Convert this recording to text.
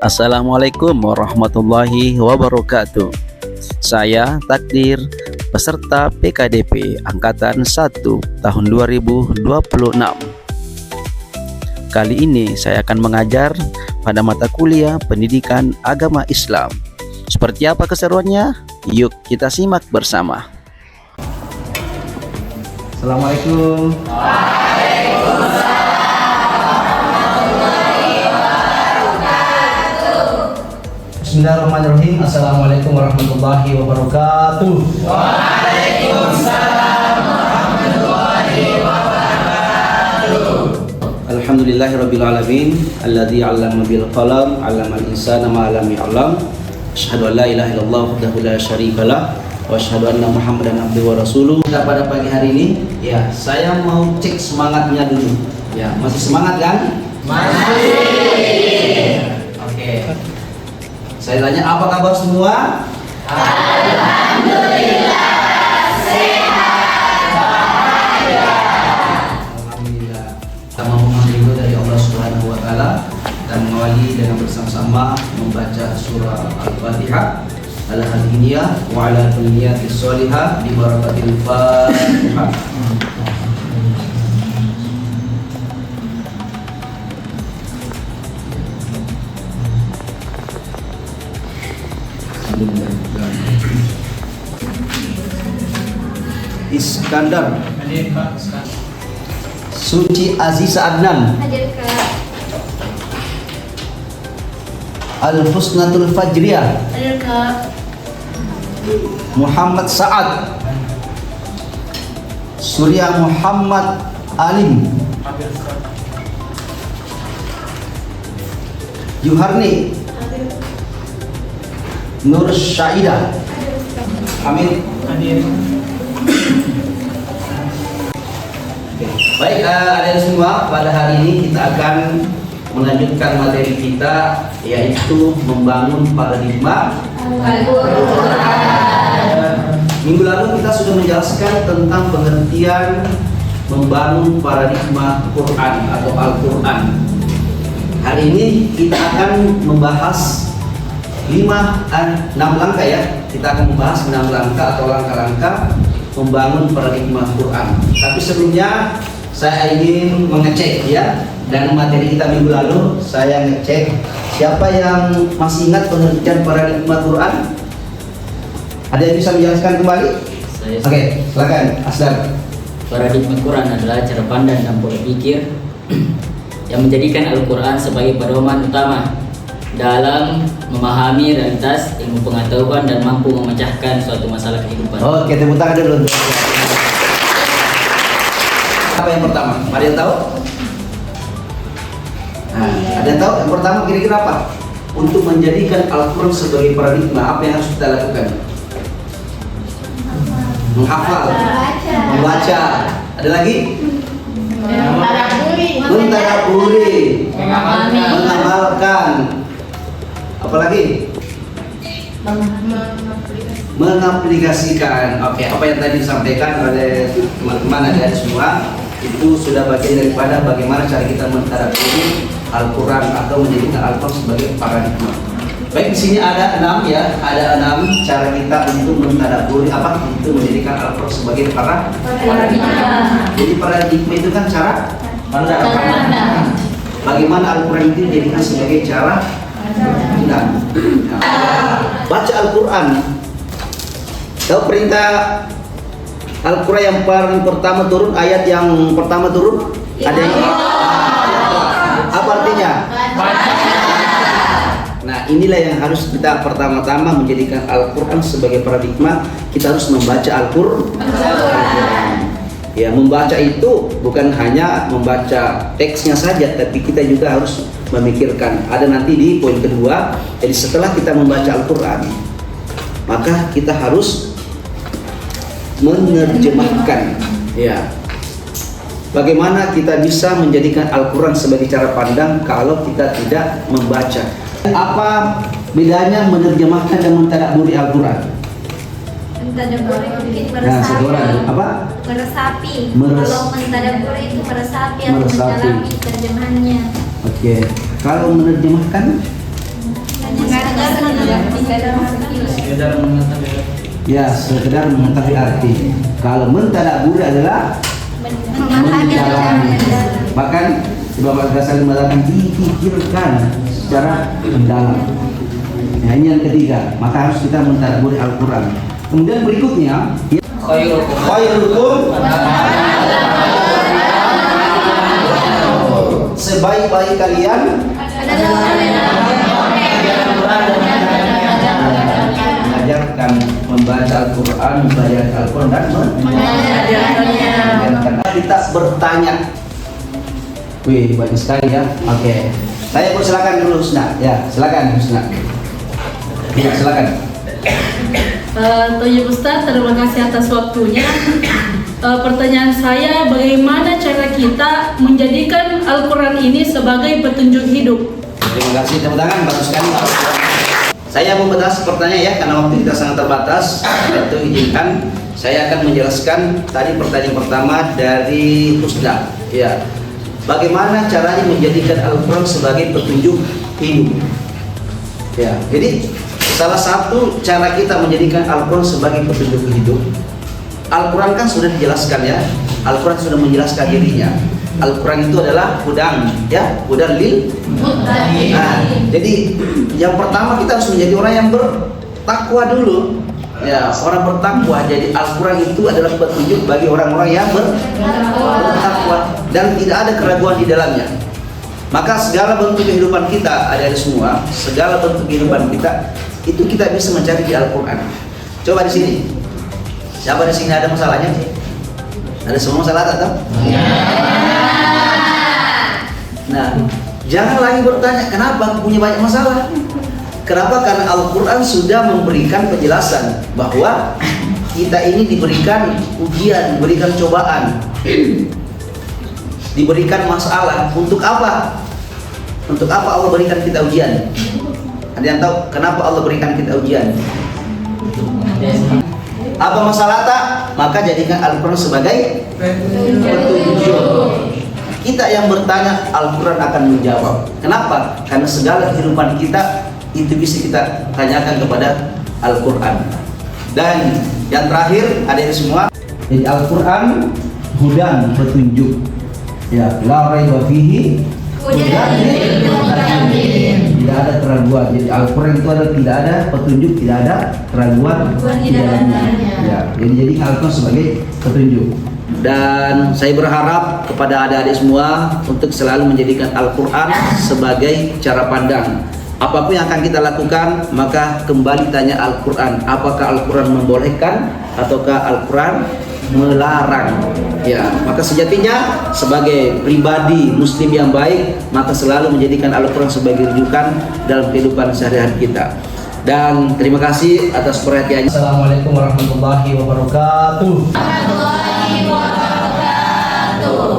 Assalamualaikum warahmatullahi wabarakatuh. Saya Takdir, peserta PKDP Angkatan 1 tahun 2026. Kali ini saya akan mengajar pada mata kuliah Pendidikan Agama Islam. Seperti apa keseruannya? Yuk kita simak bersama. Assalamualaikum. Bismillahirrahmanirrahim. Assalamualaikum warahmatullahi wabarakatuh. Waalaikumsalam warahmatullahi wabarakatuh. Alhamdulillahirabbil alamin alladzi 'allama bil qalam 'allamal insana ma lam ya'lam. Asyhadu an la ilaha illallah wahdahu la syarikalah wa asyhadu anna Muhammadan abduhu wa rasuluh. Pada pagi hari ini ya, saya mau cek semangatnya dulu. Ya, masih semangat kan? Masih. Oke. Saya tanya, apa kabar semua? Alhamdulillah sehat bahagia. Alhamdulillah. Kita memohon ridho dari Allah Subhanahu wa taala dan mengawali dengan bersama-sama membaca surah Al-Fatihah. Ala hadiniyah wa ala niyatis shalihah bi barakatil Fatihah. Iskandar Suci Aziza Adnan Hadir Kak. Al-Husnatul Fajriyah Hadir Kak. Muhammad Sa'ad Surya Muhammad Alim Yuharni Nur Syaidah Amin. Baik, adik semua, pada hari ini kita akan melanjutkan materi kita, yaitu membangun paradigma Al-Quran. Minggu lalu kita sudah menjelaskan tentang pengertian membangun paradigma Quran atau Al-Quran. Hari ini kita akan membahas 6 langkah ya. Kita akan membahas 6 langkah atau langkah-langkah membangun paradigma Quran. Tapi sebelumnya saya ingin mengecek ya, dan materi kita minggu lalu saya ngecek siapa yang masih ingat pengertian paradigma Quran. Ada yang bisa menjelaskan kembali? Oke, silakan Asdar. Paradigma Quran adalah cara pandang dan pola pikir yang menjadikan Al-Quran sebagai pedoman utama dalam memahami realitas, ilmu pengetahuan, dan mampu memecahkan suatu masalah kehidupan. Oke, tepuk tangan dulu. Apa yang pertama? Ada yang tahu? Nah, ada yang tahu yang pertama kira-kira apa? Untuk menjadikan Al-Quran sebagai paradigma, apa yang harus kita lakukan? Menghafal, membaca. Ada lagi? Mentadaburi, mengamalkan. Apalagi? Mengaplikasikan. Oke, apa yang tadi disampaikan oleh teman-teman ada semua itu sudah bagian daripada bagaimana cara kita mentadaburi Al-Quran atau menjadikan Al-Quran sebagai paradigma. Baik, di sini ada 6 ya, ada 6 cara kita untuk mentadaburi apa itu menjadikan Al-Quran sebagai paradigma. Jadi paradigma itu kan cara pandang. Bagaimana Al-Quran itu dijadikan sebagai cara pandang. Baca Al-Quran. Tahu perintah Al-Quran yang paling pertama turun, ayat yang pertama turun? Ada yang apa artinya? Nah, inilah yang harus kita pertama-tama menjadikan Al-Quran sebagai paradigma. Kita harus membaca Al-Quran. Ya, membaca itu bukan hanya membaca teksnya saja, tapi kita juga harus memikirkan. Ada nanti di poin kedua. Jadi setelah kita membaca Al-Quran, maka kita harus menerjemahkan. Ya, bagaimana kita bisa menjadikan Al-Quran sebagai cara pandang kalau kita tidak membaca? Apa bedanya menerjemahkan dan mentadaburi Al-Quran? Mentadaburi mungkin Nah, satu orang apa? meresapi. Kalau mentadaburi itu meresapi atau Meresapi. mendalami terjemahannya. Oke. Kalau menerjemahkan Sekedar mengetahui. Ya, sekedar mengetahui arti. Kalau mentadabburi adalah mendalami. Bahkan Bapak Ghazali mengatakan dipikirkan secara mendalam. Nah, ini yang ketiga. Maka harus kita mentadabburi Al-Quran. Kemudian berikutnya, khairukum sebaik-baik kalian mengajarkan membaca Al-Quran, membayar Al-Quran dan mengajarkan. Kita bertanya. Wih, banyak sekali ya. Oke. Saya persilakan dulu Husna. Ya, silakan Husna. Ya, silakan. Toyib Ustaz, terima kasih atas waktunya. Pertanyaan saya, bagaimana cara kita menjadikan Al-Quran ini sebagai petunjuk hidup? Terima kasih, tepuk tangan, bagus sekali. Saya membatasi pertanyaan ya, karena waktu kita sangat terbatas. Tentu izinkan, saya akan menjelaskan tadi pertanyaan pertama dari Husna. Ya, bagaimana caranya menjadikan Al-Quran sebagai petunjuk hidup? Ya, jadi salah satu cara kita menjadikan Al-Quran sebagai petunjuk hidup, Al-Quran kan sudah dijelaskan ya. Al-Quran sudah menjelaskan dirinya. Al-Quran itu adalah hudan, ya, hudan lil muttaqin. Nah, jadi yang pertama kita harus menjadi orang yang bertakwa dulu. Ya, orang bertakwa. Jadi Al-Quran itu adalah petunjuk bagi orang-orang yang bertakwa dan tidak ada keraguan di dalamnya. Maka segala bentuk kehidupan kita, ada semua, segala bentuk kehidupan kita itu kita bisa mencari di Al-Quran. Coba di sini. Siapa di sini ada masalahnya? Ada semua masalah atau? Nah, jangan lagi bertanya kenapa aku punya banyak masalah. Kenapa? Karena Al-Quran sudah memberikan penjelasan bahwa kita ini diberikan ujian, diberikan cobaan, diberikan masalah. Untuk apa? Untuk apa Allah berikan kita ujian? Ada yang tahu kenapa Allah berikan kita ujian? Apa masalah tak? Maka jadikan Al-Quran sebagai petunjuk. Kita yang bertanya, Al-Quran akan menjawab. Kenapa? Karena segala kehidupan kita itu bisa kita tanyakan kepada Al-Quran. Dan yang terakhir ada yang semua. Jadi Al-Quran hudan, petunjuk. Ya, la raiba fihi hudan lil muttaqin. Tidak ada keraguan. Jadi Al-Quran itu adalah tidak ada petunjuk, tidak ada keraguan di dalamnya. Ya, jadi Al-Quran sebagai petunjuk. Dan saya berharap kepada adik-adik semua untuk selalu menjadikan Al-Quran sebagai cara pandang. Apapun yang akan kita lakukan, maka kembali tanya Al-Quran. Apakah Al-Quran membolehkan ataukah Al-Quran melarang? Ya, maka sejatinya sebagai pribadi Muslim yang baik, maka selalu menjadikan Al-Quran sebagai rujukan dalam kehidupan sehari-hari kita. Dan terima kasih atas perhatiannya. Assalamualaikum warahmatullahi wabarakatuh. Warahmatullahi wabarakatuh.